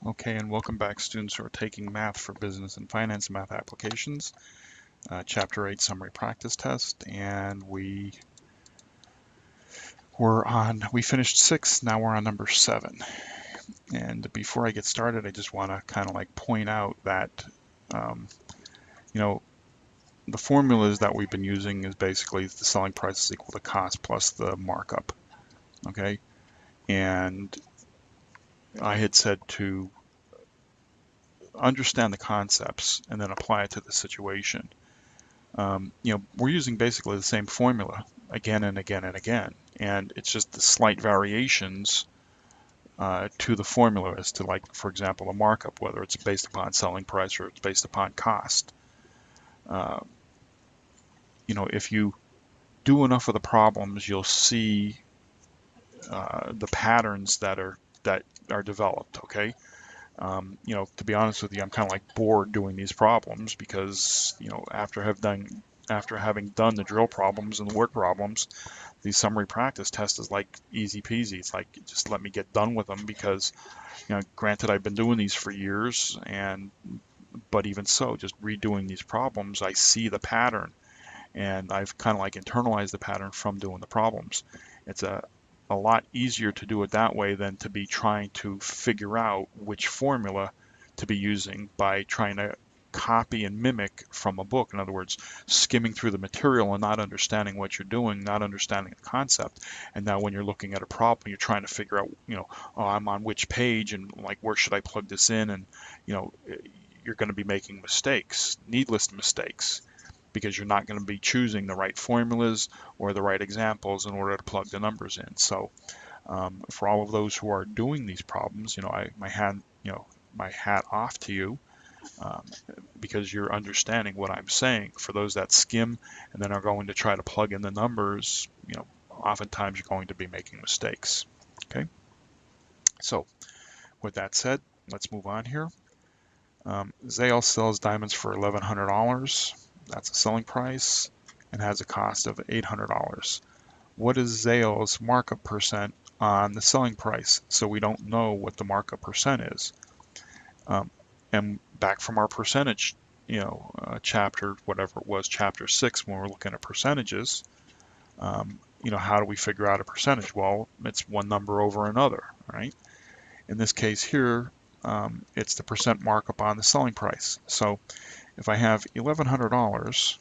Okay, and welcome back, students who are taking Math for Business and Finance Math Applications, Chapter 8 Summary Practice Test, and we finished 6, now we're on number 7. And before I get started, I just want to kind of like point out that, um, you know, the formulas that we've been using is basically the selling price is equal to cost plus the markup, okay? And I had said to understand the concepts and then apply it to the situation. We're using basically the same formula again and again and again, and it's just the slight variations to the formula as to, like, for example, a markup, whether it's based upon selling price or it's based upon cost. Uh, if you do enough of the problems, you'll see the patterns that are developed. Okay. To be honest with you, I'm kind of like bored doing these problems because, after having done the drill problems and the word problems, the summary practice test is like easy peasy. It's like, just let me get done with them because, granted, I've been doing these for years, but even so, just redoing these problems, I see the pattern, and I've kind of like internalized the pattern from doing the problems. It's a lot easier to do it that way than to be trying to figure out which formula to be using by trying to copy and mimic from a book. In other words, skimming through the material and not understanding what you're doing, not understanding the concept. And now when you're looking at a problem, you're trying to figure out, oh, I'm on which page and, like, where should I plug this in? And, you know, you're going to be making mistakes, needless mistakes, because you're not going to be choosing the right formulas or the right examples in order to plug the numbers in. So for all of those who are doing these problems, my hat off to you, um, because you're understanding what I'm saying. For those that skim and then are going to try to plug in the numbers, oftentimes you're going to be making mistakes. Okay, so with that said, let's move on here. Zales sells diamonds for $1,100. That's a selling price and has a cost of $800. What is Zales' markup percent on the selling price? So we don't know what the markup percent is. And back from our percentage, chapter, whatever it was, chapter 6, when we're looking at percentages, how do we figure out a percentage? Well, it's one number over another, right? In this case here, it's the percent markup on the selling price. So if I have $1,100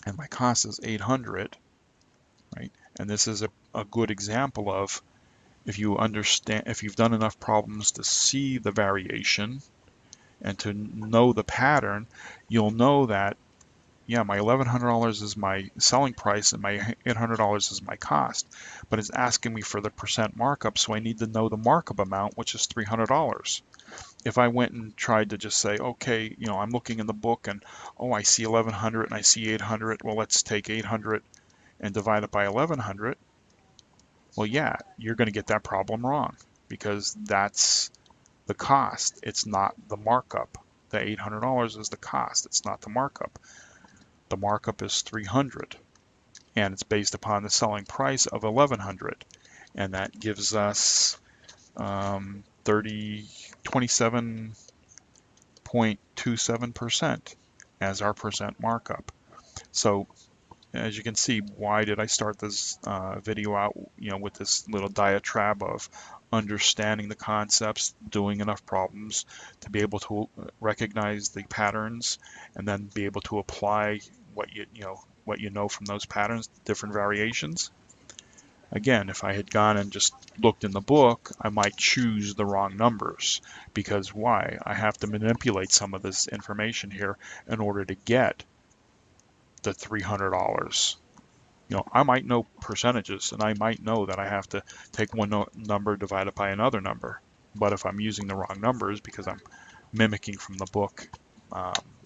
and my cost is $800, right? And this is a good example of, if you've done enough problems to see the variation and to know the pattern, you'll know that, yeah, my $1,100 is my selling price and my $800 is my cost, but it's asking me for the percent markup, so I need to know the markup amount, which is $300. If I went and tried to just say, okay, I'm looking in the book and, oh, I see 1,100 and I see 800, well, let's take 800 and divide it by 1,100. Well, yeah, you're going to get that problem wrong because that's the cost. It's not the markup. The $800 is the cost. It's not the markup. The markup is 300, and it's based upon the selling price of 1,100, and that gives us 27.27% as our percent markup. So as you can see, why did I start this video out, with this little diatribe of understanding the concepts, doing enough problems to be able to recognize the patterns, and then be able to apply what you know from those patterns, different variations. Again, if I had gone and just looked in the book, I might choose the wrong numbers, because why? I have to manipulate some of this information here in order to get the $300. I might know percentages, and I might know that I have to take one number divided by another number. But if I'm using the wrong numbers because I'm mimicking from the book,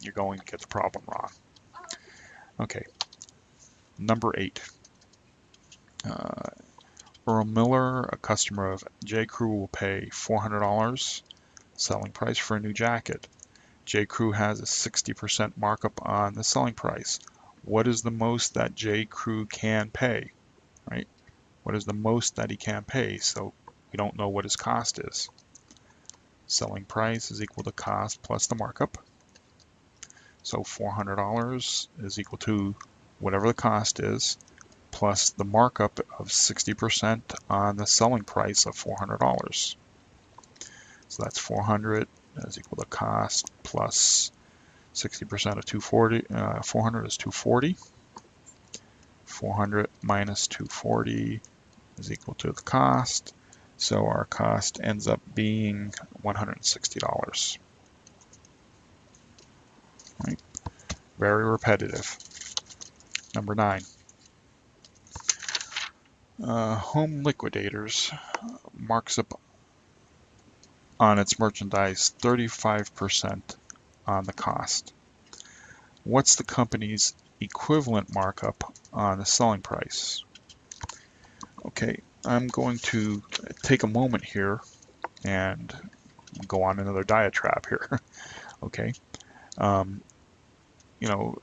you're going to get the problem wrong. Okay, number 8. Earl Miller, a customer of J. Crew, will pay $400 selling price for a new jacket. J. Crew has a 60% markup on the selling price. What is the most that J. Crew can pay? Right? What is the most that he can pay? So we don't know what his cost is. Selling price is equal to cost plus the markup. So $400 is equal to whatever the cost is plus the markup of 60% on the selling price of $400. So that's 400 is equal to cost plus 60% of 240. 400 is 240. 400 minus 240 is equal to the cost. So our cost ends up being $160. Right? Very repetitive. Number 9. Home Liquidators marks up on its merchandise 35% on the cost. What's the company's equivalent markup on the selling price? Okay, I'm going to take a moment here and go on another diatribe here. Okay, you know,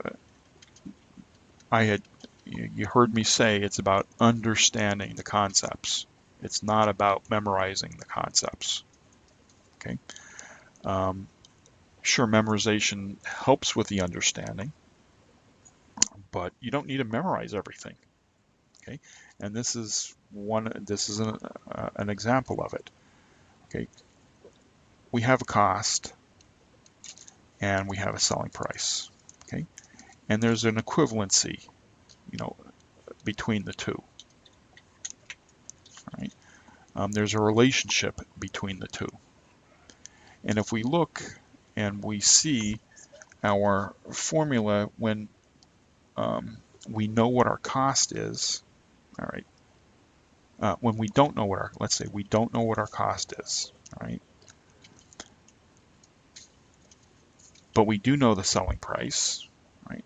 you heard me say it's about understanding the concepts. It's not about memorizing the concepts. Okay, sure, memorization helps with the understanding, but you don't need to memorize everything. Okay, and this is an example of it. Okay, we have a cost and we have a selling price. Okay, and there's an equivalency, between the two. Right? There's a relationship between the two. And if we look and we see our formula when we know what our cost is, all right. When we don't know let's say we don't know what our cost is, all right. But we do know the selling price, right?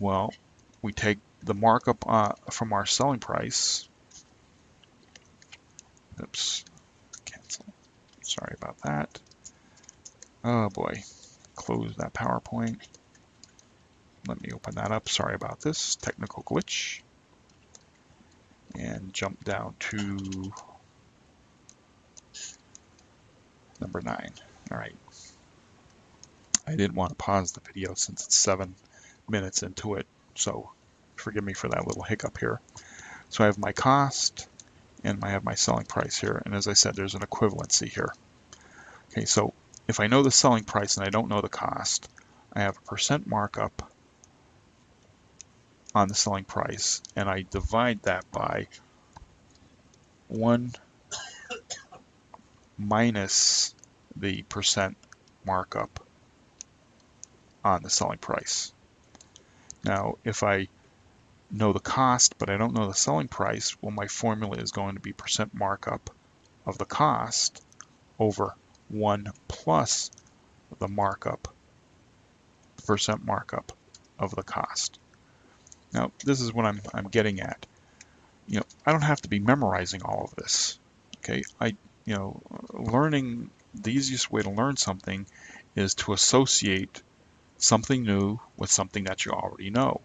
Well, we take the markup from our selling price. Oops, cancel. Sorry about that. Oh boy, close that PowerPoint. Let me open that up. Sorry about this technical glitch. And jump down to number 9. All right. I didn't want to pause the video since it's 7 minutes into it, so forgive me for that little hiccup here. So I have my cost and I have my selling price here, and as I said, there's an equivalency here. Okay, so if I know the selling price and I don't know the cost, I have a percent markup on the selling price, and I divide that by 1 minus the percent markup on the selling price. Now, if I know the cost, but I don't know the selling price, well, my formula is going to be percent markup of the cost over 1 plus the markup, the percent markup of the cost. Now, this is what I'm getting at. I don't have to be memorizing all of this. Okay, learning, the easiest way to learn something is to associate something new with something that you already know.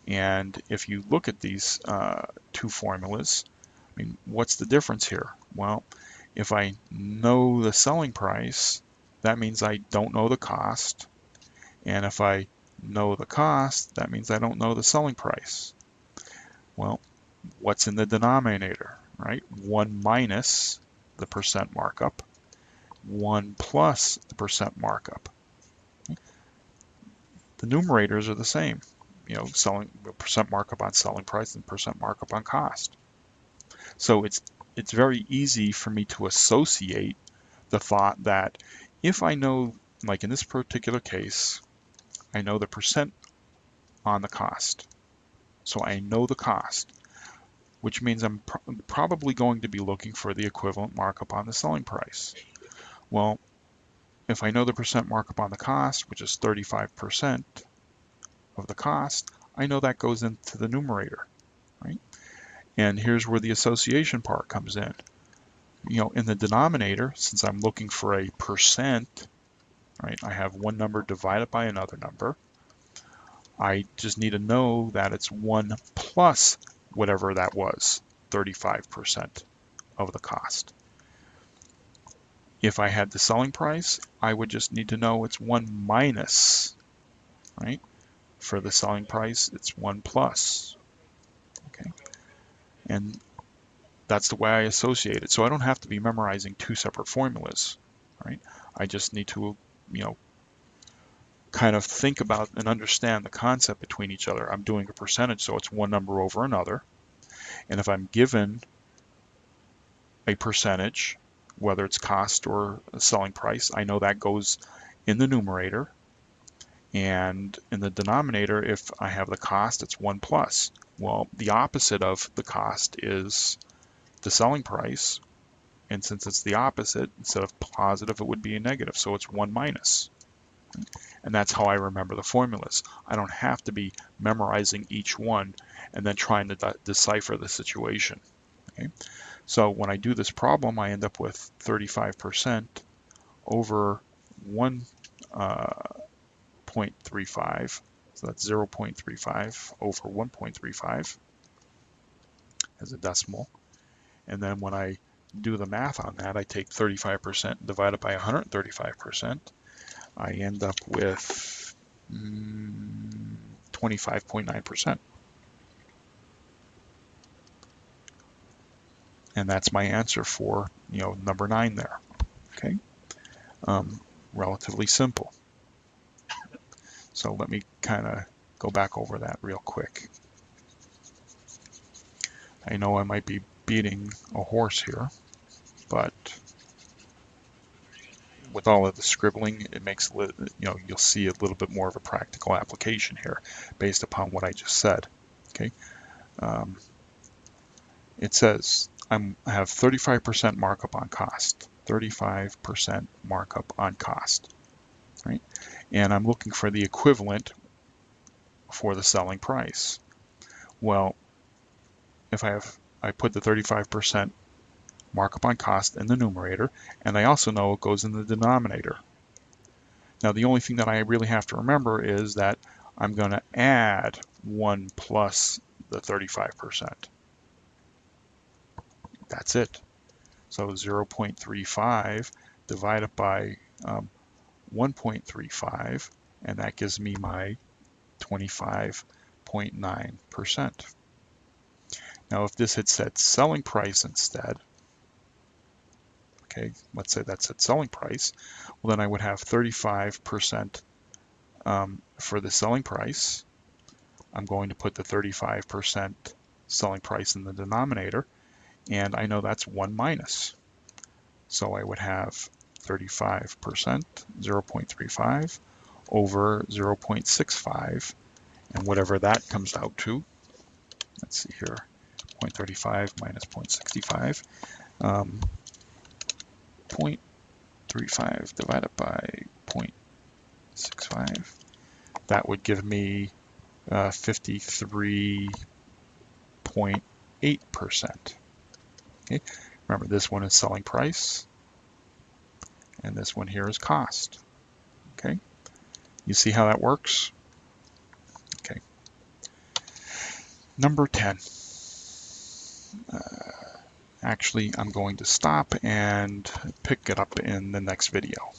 And if you look at these two formulas, I mean, what's the difference here? Well, if I know the selling price, that means I don't know the cost. And if I know the cost, that means I don't know the selling price. Well, what's in the denominator, right? 1 minus the percent markup, 1 plus the percent markup. The numerators are the same, selling percent markup on selling price and percent markup on cost. So it's very easy for me to associate the thought that if I know, like in this particular case, I know the percent on the cost. So I know the cost, which means I'm probably going to be looking for the equivalent markup on the selling price. Well, if I know the percent markup on the cost, which is 35% of the cost, I know that goes into the numerator, right? And here's where the association part comes in. In the denominator, since I'm looking for a percent, right, I have one number divided by another number. I just need to know that it's 1 plus whatever that was, 35% of the cost. If I had the selling price, I would just need to know it's 1 minus, right? For the selling price, it's 1 plus, okay? And that's the way I associate it. So I don't have to be memorizing two separate formulas, right? I just need to, kind of think about and understand the concept between each other. I'm doing a percentage, so it's one number over another. And if I'm given a percentage, whether it's cost or a selling price, I know that goes in the numerator. And in the denominator, if I have the cost, it's 1 plus. Well, the opposite of the cost is the selling price. And since it's the opposite, instead of positive, it would be a negative. So it's 1 minus. And that's how I remember the formulas. I don't have to be memorizing each one and then trying to decipher the situation. Okay? So when I do this problem, I end up with 35% over 1.35. So that's 0.35 over 1.35 as a decimal. And then when I do the math on that, I take 35% divided by 135%. I end up with 25.9%. And that's my answer for, number 9 there. Okay, relatively simple. So let me kind of go back over that real quick. I know I might be beating a horse here, but with all of the scribbling, it makes, you'll see a little bit more of a practical application here based upon what I just said. Okay, it says I have 35% markup on cost, 35% markup on cost, right? And I'm looking for the equivalent for the selling price. Well, if I put the 35% markup on cost in the numerator, and I also know it goes in the denominator. Now the only thing that I really have to remember is that I'm going to add 1 plus the 35%. That's it. So 0.35 divided by 1.35, and that gives me my 25.9%. Now if this had said selling price instead, okay, let's say that said selling price, well then I would have 35% for the selling price. I'm going to put the 35% selling price in the denominator, and I know that's 1 minus. So I would have 35%, 0.35 over 0.65, and whatever that comes out to, let's see here, 0.35 minus 0.65, 0.35 divided by 0.65, that would give me 53.8%. Okay, remember this one is selling price, and this one here is cost. Okay, you see how that works? Okay, number 10. Actually, I'm going to stop and pick it up in the next video.